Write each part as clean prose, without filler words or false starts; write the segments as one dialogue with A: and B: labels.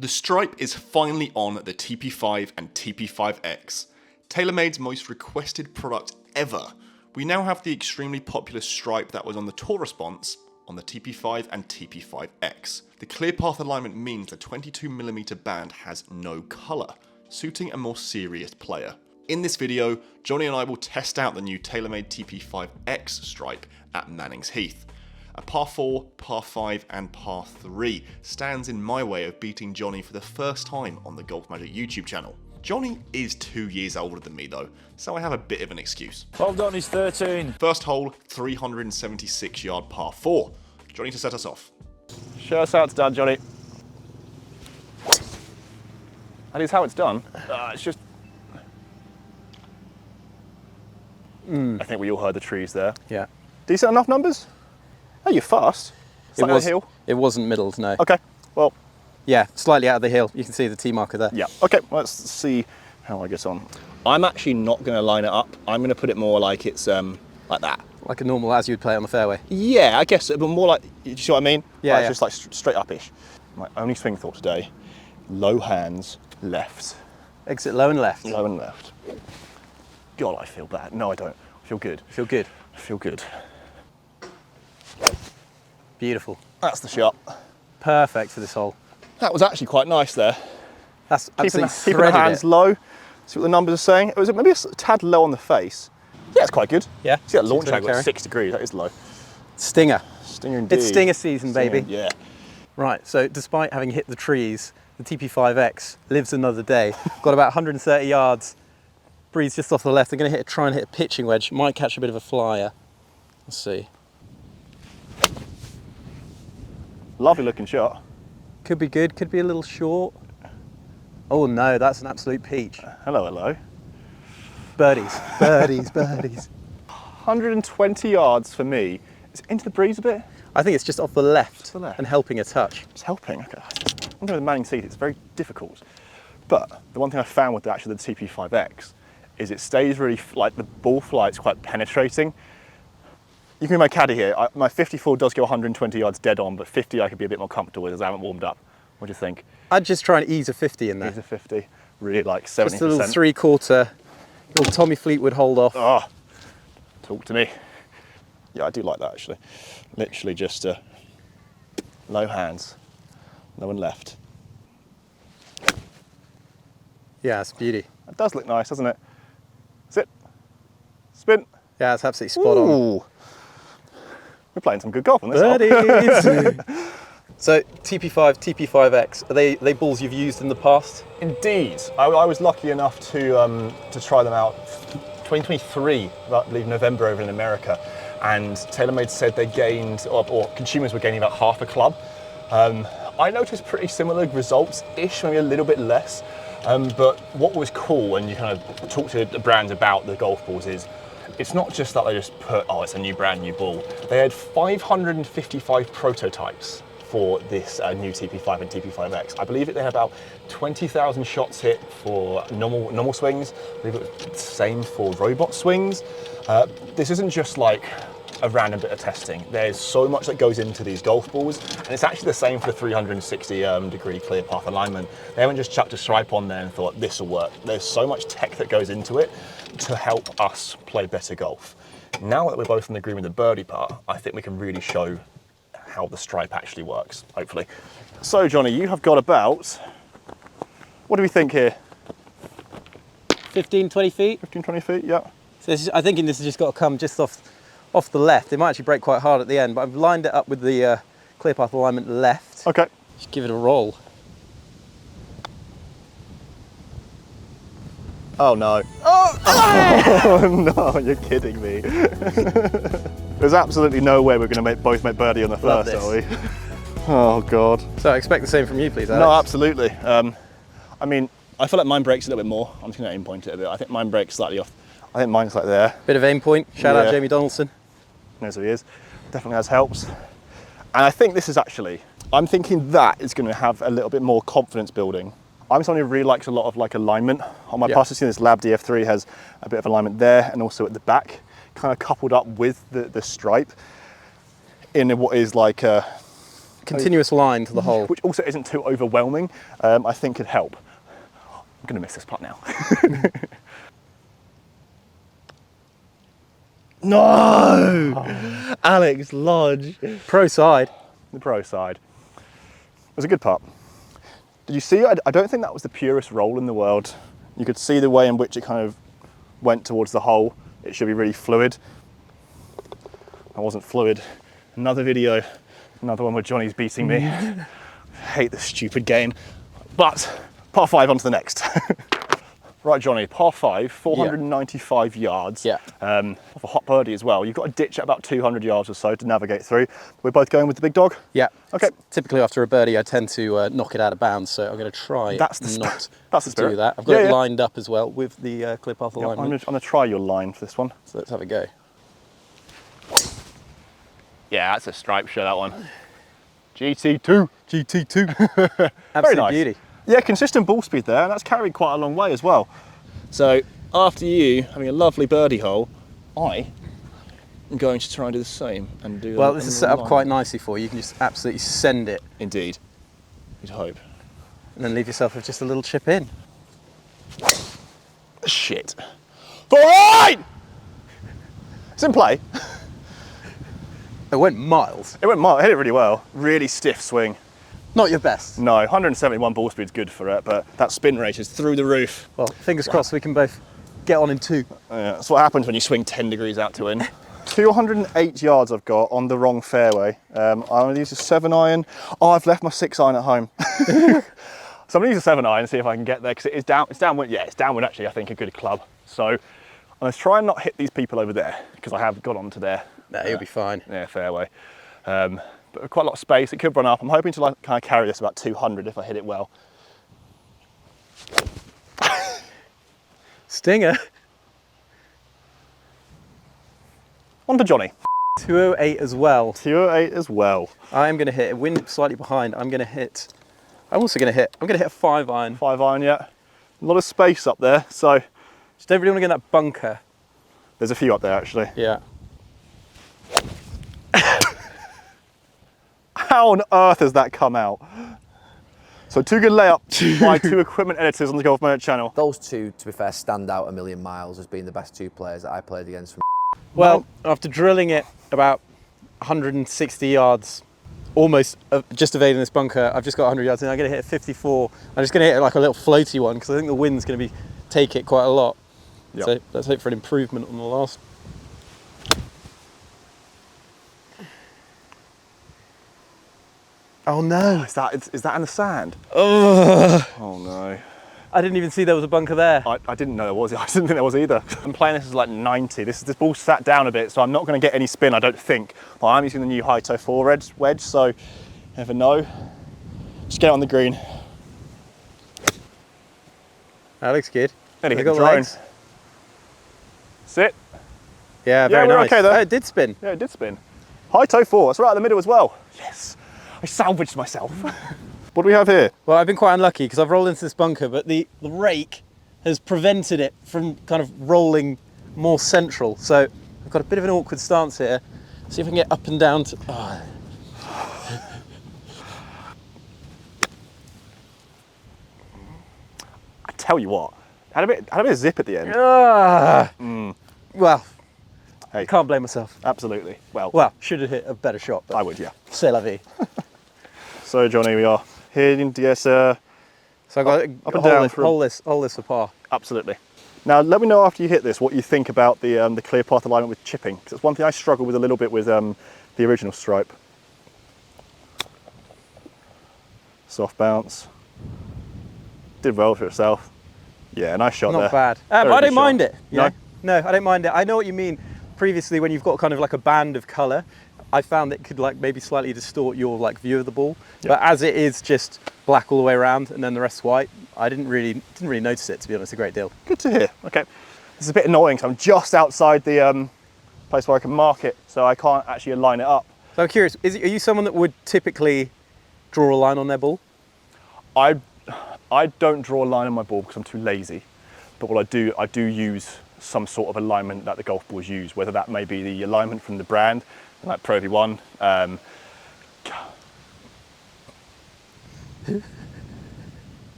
A: The stripe is finally on the TP5 and TP5x, TaylorMade's most requested product ever. We now have the extremely popular stripe that was on the Tour Response on the TP5 and TP5x. The clearpath alignment means the 22mm band has no colour, suiting a more serious player. In this video, Johnny and I will test out the new TaylorMade TP5x Stripe at Mannings Heath. A par 4, par 5 and par 3 stands in my way of beating Johnny for the first time on the GolfMagic YouTube channel. Johnny is 2 years older than me though, so I have a bit of an excuse.
B: Well done, he's 13.
A: First hole, 376 yard par 4. Johnny to set us off.
C: Show us how it's done, Johnny. That is how it's done. It's just... I think we all heard the trees there.
D: Yeah.
C: Decent enough numbers? Oh, you're fast. Slightly out of the hill?
D: It wasn't middled, no.
C: Okay, well...
D: Yeah, slightly out of the hill. You can see the T marker there.
C: Yeah, okay, let's see how I get on. I'm actually not going to line it up. I'm going to put it more like it's like that.
D: Like a normal, as you'd play on the fairway.
C: Yeah, I guess, but more like, you see what I mean?
D: Yeah,
C: like,
D: yeah.
C: Just like straight up-ish. My only swing thought today, low hands, left.
D: Exit low and left.
C: Low and left. God, I feel bad. No, I don't. I feel good.
D: Feel good.
C: I feel good.
D: Beautiful.
C: That's the shot.
D: Perfect for this hole.
C: That was actually quite nice there.
D: That's
C: Keeping
D: absolutely
C: the hands low. See what the numbers are saying. It was maybe a tad low on the face. Yeah, it's quite good.
D: Yeah.
C: See that launch
D: Seems
C: angle
D: okay.
C: at 6 degrees. That is low.
D: Stinger.
C: Stinger indeed.
D: It's stinger season, baby.
C: Stinger, yeah.
D: Right, so despite having hit the trees, the TP5X lives another day. Got about 130 yards. Breeze just off the left. I'm going to try and hit a pitching wedge. Might catch a bit of a flyer. Let's see.
C: Lovely looking shot.
D: Could be good, could be a little short. Oh no, that's an absolute peach.
C: Hello, hello.
D: Birdies, birdies, birdies.
C: 120 yards for me. Is it into the breeze a bit?
D: I think it's just off the left,
C: the left.
D: and helping a touch.
C: It's helping. Okay. I'm going with Mannings Heath. It's very difficult. But the one thing I found with actually the TP5X is it stays really, like the ball flight's quite penetrating. You can be my caddy here. My 54 does go 120 yards dead on, but 50 I could be a bit more comfortable with as I haven't warmed up. What do you think?
D: I'd just try and ease a 50 in there.
C: Ease a 50, really like 70%.
D: Just a little 3/4, little Tommy Fleetwood hold off.
C: Oh, talk to me. Yeah, I do like that actually. Literally just low hands, low and left.
D: Yeah, it's a beauty.
C: It does look nice, doesn't it? Sit, spin.
D: Yeah, it's absolutely spot on.
C: We're playing some good golf on this.
D: Birdies. So TP5, TP5X, are they balls you've used in the past?
C: Indeed, I was lucky enough to try them out 2023, I believe November over in America, and TaylorMade said they gained, or consumers were gaining about half a club. I noticed pretty similar results-ish, maybe a little bit less, but what was cool when you kind of talk to the brands about the golf balls is, it's not just that they just put, oh, it's a new brand new ball. They had 555 prototypes for this new TP5 and TP5X. I believe they had about 20,000 shots hit for normal swings. I believe it was the same for robot swings. This isn't just like a random bit of testing. There's so much that goes into these golf balls, and it's actually the same for the 360 degree clear path alignment. They haven't just chucked a stripe on there and thought this will work. There's so much tech that goes into it to help us play better golf. Now that we're both in agreement with the birdie part, I think we can really show how the stripe actually works, hopefully. So Johnny, you have got about, what do we think here?
D: 15, 20 feet?
C: 15, 20 feet, yeah.
D: So I think this has just got to come just off the left. It might actually break quite hard at the end, but I've lined it up with the clear path alignment left.
C: Okay.
D: Just give it a roll.
C: Oh no. Oh no, you're kidding me. There's absolutely no way we're going to both make birdie on the first, are we? Oh God.
D: So I expect the same from you, please, Alex.
C: No, absolutely. I mean, I feel like mine breaks a little bit more. I'm just going to aim point it a bit. I think mine breaks slightly off. I think mine's like there.
D: Bit of aim point. Shout out Jamie Donaldson.
C: Knows who he is. Definitely has helps. And I think this is actually, I'm thinking that is going to have a little bit more confidence building. I'm someone who really likes a lot of like alignment. On my past, this Lab DF3 has a bit of alignment there and also at the back, kind of coupled up with the stripe in what is like a
D: continuous line to the hole.
C: which also isn't too overwhelming, I think could help. I'm going to miss this putt now.
B: No! Oh. Alex Lodge.
D: Pro side.
C: The pro side. It was a good putt. Did you see? I don't think that was the purest roll in the world. You could see the way in which it kind of went towards the hole. It should be really fluid. I wasn't fluid. Another video, another one where Johnny's beating me. I hate this stupid game. But par 5 on to the next. Right, Johnny, par 5, 495 yards.
D: Yeah.
C: Off a hot birdie as well. You've got a ditch at about 200 yards or so to navigate through. We're both going with the big dog?
D: Yeah.
C: Okay.
D: Typically after a birdie, I tend to knock it out of bounds, so I'm going to try
C: That's the spirit.
D: do that. I've got it lined up as well with the clear path alignment.
C: I'm going to try your line for this one.
D: So let's have a go.
C: Yeah, that's a stripe show, that one. GT2.
D: GT2.
C: Very nice.
D: Beauty.
C: Yeah, consistent ball speed there, and that's carried quite a long way as well. So after you having a lovely birdie hole, I am going to try and do the same and do.
D: Well, this is set up quite nicely for you. You can just absolutely send it.
C: Indeed. You'd hope.
D: And then leave yourself with just a little chip in.
C: Shit. All right! It's in play.
D: It went miles.
C: It went mild. I hit it really well. Really stiff swing.
D: Not your best.
C: No, 171 ball speed's good for it, but that spin rate is through the roof.
D: Well, fingers crossed we can both get on in 2.
C: That's what happens when you swing 10 degrees out to in. 208 yards I've got on the wrong fairway. I'm going to use a 7-iron. Oh, I've left my 6-iron at home. So I'm going to use a 7-iron and see if I can get there, because it is down. It's downwind. Yeah, it's downwind actually, I think, a good club. So I'm going to try and not hit these people over there, because I have got onto their
D: You'll be fine.
C: Yeah, fairway. But quite a lot of space. It could run up. I'm hoping to kind of carry this about 200 if I hit it well.
D: Stinger.
C: On to Johnny.
D: 208 as well.
C: 208 as well.
D: I'm going to hit, wind slightly behind, I'm going to hit a 5-iron.
C: 5-iron, yeah. A lot of space up there, so.
D: Just don't really want to get in that bunker.
C: There's a few up there actually.
D: Yeah.
C: How on earth has that come out? So 2 good layup by 2 equipment editors on the GolfMagic channel.
E: Those 2, to be fair, stand out a million miles as being the best 2 players that I played against. From
D: Well, after drilling it about 160 yards, almost just evading this bunker, I've just got 100 yards in. I'm going to hit a 54. I'm just going to hit like a little floaty one, because I think the wind's going to take it quite a lot. Yep. So let's hope for an improvement on the last. Oh no!
C: Is that in the sand?
D: Ugh.
C: Oh no!
D: I didn't even see there was a bunker there.
C: I didn't know there was. I didn't think there was either. I'm playing this as like 90. This ball sat down a bit, so I'm not going to get any spin, I don't think. But I'm using the new Hito 4 wedge, so you never know. Just get it on the green.
D: That looks good.
C: Nearly hit the drone. Sit.
D: Yeah, very nice.
C: Okay, though.
D: Oh, it did spin.
C: Yeah, it did spin. Hito 4. That's right in the middle as well. Yes. I salvaged myself. What do we have here?
D: Well, I've been quite unlucky because I've rolled into this bunker, but the rake has prevented it from kind of rolling more central. So I've got a bit of an awkward stance here. See if I can get up and down to. Oh.
C: I tell you what, had a bit of zip at the end.
D: Well,
C: hey,
D: can't blame myself.
C: Absolutely.
D: Well, should have hit a better shot. But
C: I would, yeah.
D: C'est la vie.
C: So Johnny, we are heading to yes,
D: so I got
C: up and down.
D: Hold this for par.
C: Absolutely. Now let me know after you hit this what you think about the clear path alignment with chipping, because it's one thing I struggle with a little bit with the original Stripe. Soft bounce. Did well for itself. Yeah, nice shot there.
D: Not bad. I don't mind it. Yeah. No, I don't mind it. I know what you mean. Previously, when you've got kind of like a band of colour, I found it could like maybe slightly distort your like view of the ball. Yep. But as it is just black all the way around and then the rest's white, I didn't really notice it, to be honest, a great deal.
C: Good to hear. Okay. This is a bit annoying because I'm just outside the place where I can mark it, so I can't actually align it up.
D: So I'm curious, are you someone that would typically draw a line on their ball?
C: I don't draw a line on my ball because I'm too lazy. But what I do use some sort of alignment that the golf balls use, whether that may be the alignment from the brand, like Pro V1.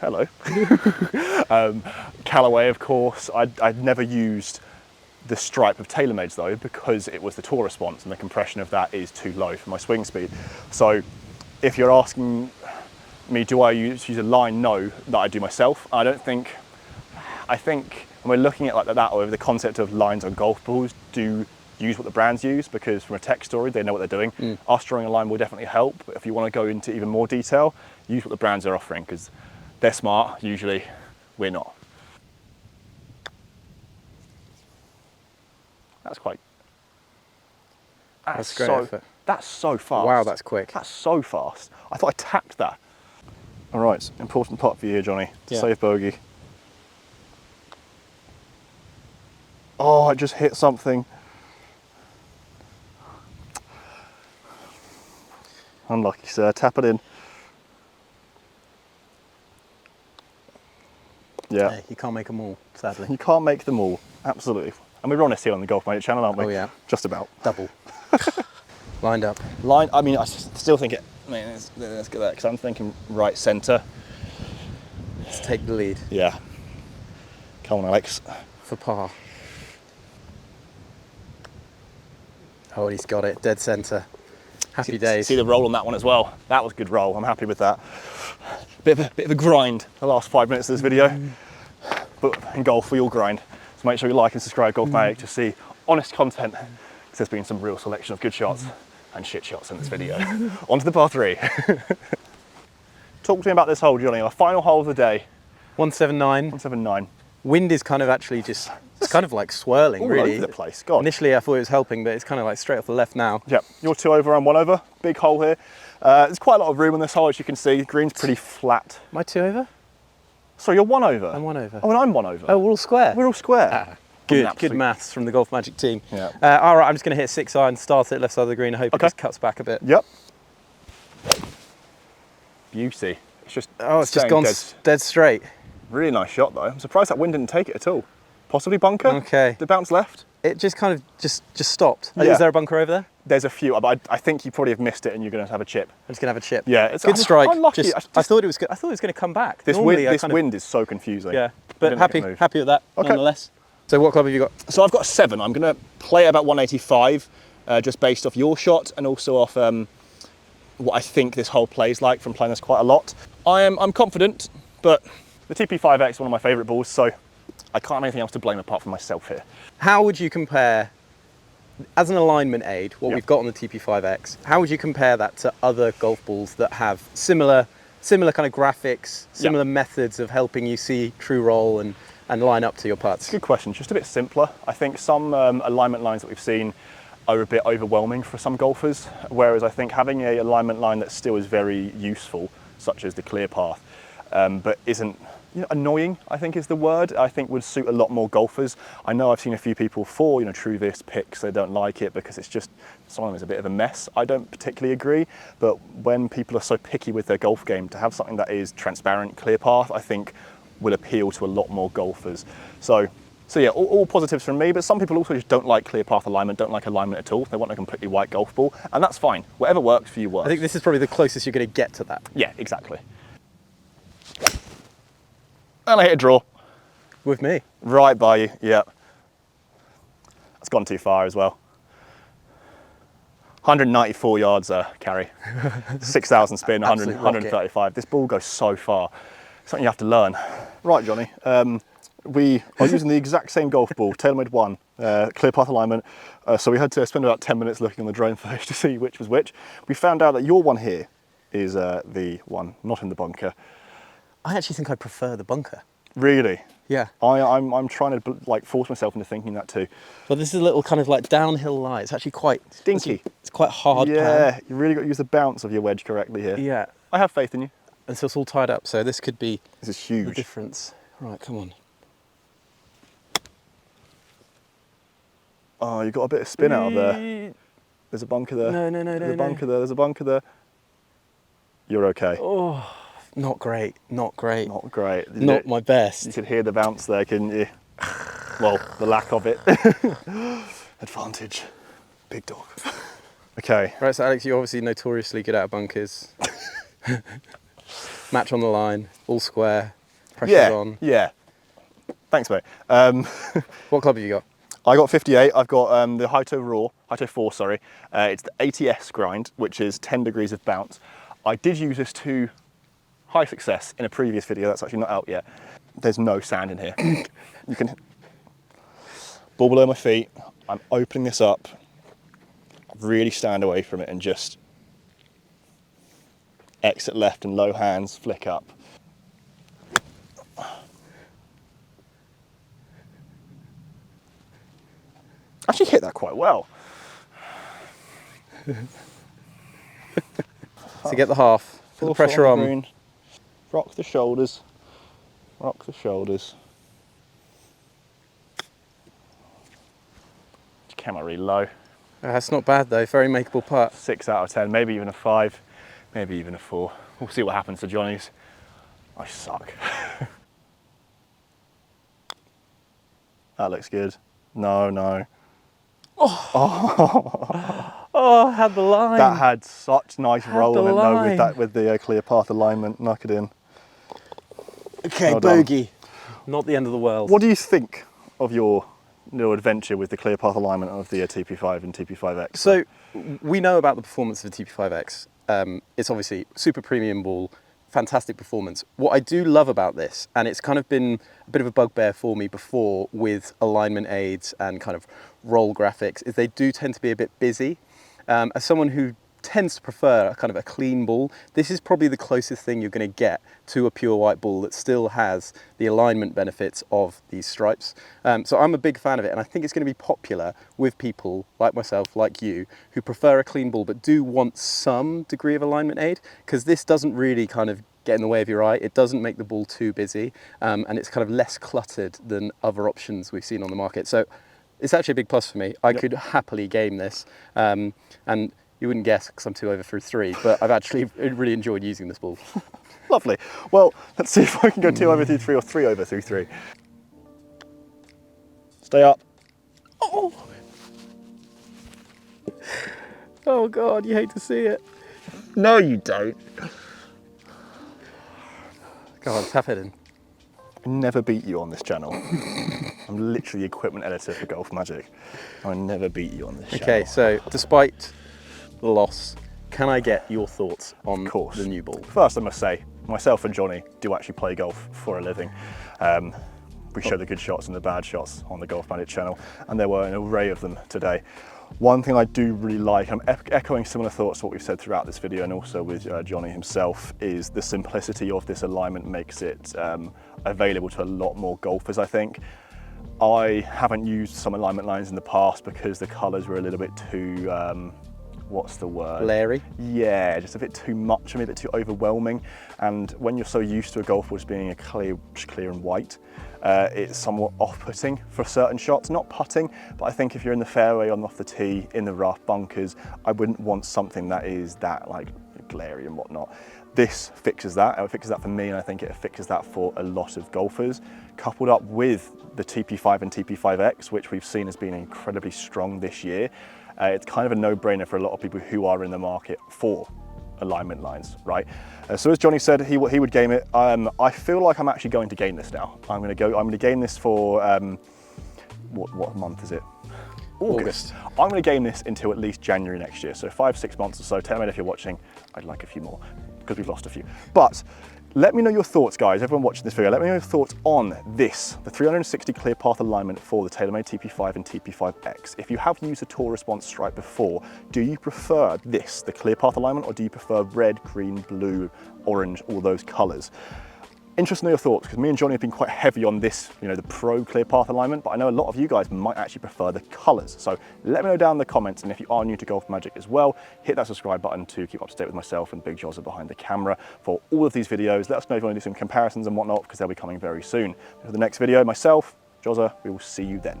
C: Hello. Callaway, of course. I'd never used the Stripe of TaylorMade's though, because it was the Tour Response and the compression of that is too low for my swing speed. So if you're asking me, do I use a line? No, that I do myself. I think when we're looking at like that, or the concept of lines on golf balls, do use what the brands use, because from a tech story, they know what they're doing. Us drawing a line will definitely help, but if you want to go into even more detail, use what the brands are offering, because they're smart, usually we're not. That's quite...
D: That's great effort.
C: That's so fast.
D: Wow, that's quick.
C: That's so fast. I thought I tapped that. All right, important putt for you here, Johnny.
D: Yeah.
C: Save bogey. Oh, I just hit something. Unlucky, sir. Tap it in. Yeah.
D: Hey, you can't make them all, sadly.
C: You can't make them all, absolutely. And we're honest here on the GolfMagic channel, aren't we?
D: Oh yeah.
C: Just about.
D: Double. Lined up.
C: I mean, I still think it, let's get that, because I'm thinking right centre.
D: Let's take the lead.
C: Yeah. Come on, Alex.
D: For par. Oh, he's got it. Dead centre. Happy days.
C: See the roll on that one as well. That was a good roll. I'm happy with that. Bit of a grind the last 5 minutes of this video. But in golf, we all grind. So make sure you like and subscribe GolfMagic to see honest content. Because there's been some real selection of good shots and shit shots in this video. On to the par 3. Talk to me about this hole, Johnny. Our final hole of the day.
D: 179.
C: 179.
D: Wind is kind of actually just, it's kind of like swirling,
C: All
D: really.
C: over the place. God.
D: Initially I thought it was helping, but it's kind of like straight off the left now.
C: Yep, you're 2 over, I'm 1 over. Big hole here. There's quite a lot of room on this hole, as you can see. The green's pretty flat.
D: Am I 2 over?
C: Sorry, you're 1 over.
D: I'm 1 over.
C: Oh, and I'm 1 over.
D: Oh, we're all square.
C: We're all square.
D: Good maths from the GolfMagic team.
C: Yeah.
D: All right, I'm just going to hit 6 iron, start it left side of the green. I hope it just cuts back a bit.
C: Yep. Beauty. It's just
D: It's just
C: staying
D: gone dead straight.
C: Really nice shot though. I'm surprised that wind didn't take it at all. Possibly bunker.
D: Okay.
C: The bounce left.
D: It just kind of just stopped.
C: Yeah.
D: Is there a bunker over there?
C: There's a few, but I think you probably have missed it, and you're going to have a chip.
D: I'm just going to have a chip.
C: Yeah, it's
D: good strike.
C: Unlucky.
D: I thought it was good. I thought it was going to come back.
C: This
D: Normally,
C: wind is so confusing.
D: Yeah, but happy with that nonetheless. So what club have you got?
C: So I've got a 7. I'm going to play about 185, just based off your shot and also off what I think this hole plays like from playing this quite a lot. I'm confident, but the TP5x is one of my favourite balls, so I can't have anything else to blame apart from myself here.
D: How would you compare, as an alignment aid, what we've got on the TP5x, how would you compare that to other golf balls that have similar kind of graphics, similar methods of helping you see true roll and line up to your putts?
C: Good question, just a bit simpler. I think some alignment lines that we've seen are a bit overwhelming for some golfers, whereas I think having a alignment line that still is very useful, such as the clearpath, but isn't annoying, I think is the word, I think would suit a lot more golfers. I know I've seen a few people for, true this picks, they don't like it because it's just, some of them is a bit of a mess. I don't particularly agree, but when people are so picky with their golf game, to have something that is transparent, clear path, I think will appeal to a lot more golfers. So yeah, all positives from me, but some people also just don't like clear path alignment, don't like alignment at all. They want a completely white golf ball, and that's fine. Whatever works for you works.
D: I think this is probably the closest you're going to get to that.
C: Yeah, exactly. And I hit a draw.
D: With me.
C: Right by you, yeah. That's gone too far as well. 194 yards carry. 6,000 spin, 135. This ball goes so far. Something you have to learn. Right, Johnny. We are using the exact same golf ball, TaylorMade 1, clear path alignment. So we had to spend about 10 minutes looking on the drone footage to see which was which. We found out that your one here is the one not in the bunker.
D: I actually think I prefer the bunker.
C: Really?
D: Yeah.
C: I'm trying to like force myself into thinking that too.
D: But this is a little kind of like downhill lie. It's actually quite
C: dinky.
D: It's quite hard.
C: Yeah, you really got to use the bounce of your wedge correctly here.
D: Yeah.
C: I have faith in you.
D: And so it's all tied up. So this could be.
C: This is huge.
D: The difference. Right, come on.
C: Oh, you got a bit of spin out of there. There's a bunker there.
D: No.
C: There's a bunker there. There's a bunker there. You're okay.
D: Oh. Not great, not great.
C: Not great.
D: Not my best.
C: You could hear the bounce there, couldn't you? Well, the lack of it. Advantage. Big dog. Okay.
D: Right, so Alex, you're obviously notoriously good out of bunkers. Match on the line, all square, pressure's on.
C: Yeah. Thanks, mate.
D: What club have you got?
C: I got 58. I've got the Hito 4, sorry. It's the 80S grind, which is 10 degrees of bounce. I did use this to high success in a previous video that's actually not out yet. There's no sand in here. You can ball below my feet. I'm opening this up, really stand away from it and just exit left and low hands, flick up. Actually hit that quite well.
D: So get the half, put the pressure on.
C: Green. Rock the shoulders, rock the shoulders. Came out really low.
D: That's not bad though, very makeable putt.
C: 6 out of 10, maybe even a 5, maybe even a 4. We'll see what happens to Johnny's. I suck. That looks good. No, no.
D: Oh, had the line.
C: That had such nice roll on it though with the clear path alignment. Knock it in.
D: Okay,
C: Well done.
D: bogey. Not the end of the world.
C: What do you think of your little adventure with the clear path alignment of the TP5 and TP5X?
D: So we know about the performance of the TP5X. It's obviously super premium ball, fantastic performance. What I do love about this, and it's kind of been a bit of a bugbear for me before with alignment aids and kind of roll graphics, is they do tend to be a bit busy. As someone who tends to prefer a kind of a clean ball, this is probably the closest thing you're going to get to a pure white ball that still has the alignment benefits of these stripes. So I'm a big fan of it, and I think it's going to be popular with people like myself, like you, who prefer a clean ball but do want some degree of alignment aid, because this doesn't really kind of get in the way of your eye. It doesn't make the ball too busy, and it's kind of less cluttered than other options we've seen on the market. So it's actually a big plus for me. I could happily game this, and you wouldn't guess because I'm 2 over through 3, but I've actually really enjoyed using this ball.
C: Lovely. Well, let's see if I can go 2 over through 3 or 3 over through 3. Stay up.
D: Oh God, you hate to see it.
C: No, you don't.
D: Go on, tap it in.
C: I never beat you on this channel. I'm literally the equipment editor for GolfMagic. I never beat you on this channel.
D: Okay, so despite the loss, can I get your thoughts on the new ball?
C: First, I must say, myself and Johnny do actually play golf for a living. We show the good shots and the bad shots on the GolfMagic channel, and there were an array of them today. One thing I do really like, I'm echoing similar thoughts to what we've said throughout this video and also with Johnny himself, is the simplicity of this alignment makes it available to a lot more golfers, I think. I haven't used some alignment lines in the past because the colours were a little bit too, what's the word?
D: Glary?
C: Yeah, just a bit too much, a bit too overwhelming. And when you're so used to a golf ball just being a clear and white, it's somewhat off-putting for certain shots. Not putting, but I think if you're in the fairway, on off the tee, in the rough bunkers, I wouldn't want something that is that like glary and whatnot. This fixes that. It fixes that for me, and I think it fixes that for a lot of golfers. Coupled up with the TP5 and TP5X, which we've seen has been incredibly strong this year, it's kind of a no-brainer for a lot of people who are in the market for alignment lines, right? So as Johnny said, he would game it. I feel like I'm actually going to game this now. I'm going to game this for what month is it? August. I'm going to game this until at least January next year. So 5-6 months or so. TaylorMade, if you're watching, I'd like a few more because we've lost a few. But let me know your thoughts, guys. Everyone watching this video, let me know your thoughts on this, the 360 clear path alignment for the TaylorMade TP5 and TP5X. If you have used a Tour Response Stripe before, do you prefer this, the clear path alignment, or do you prefer red, green, blue, orange, all those colors? Interested to know your thoughts, because me and Johnny have been quite heavy on this, you know, the pro clear path alignment, but I know a lot of you guys might actually prefer the colors. So let me know down in the comments, and if you are new to GolfMagic as well, hit that subscribe button to keep up to date with myself and Big Jozza behind the camera for all of these videos. Let us know if you want to do some comparisons and whatnot, because they'll be coming very soon. For the next video, myself, Jozza, we will see you then.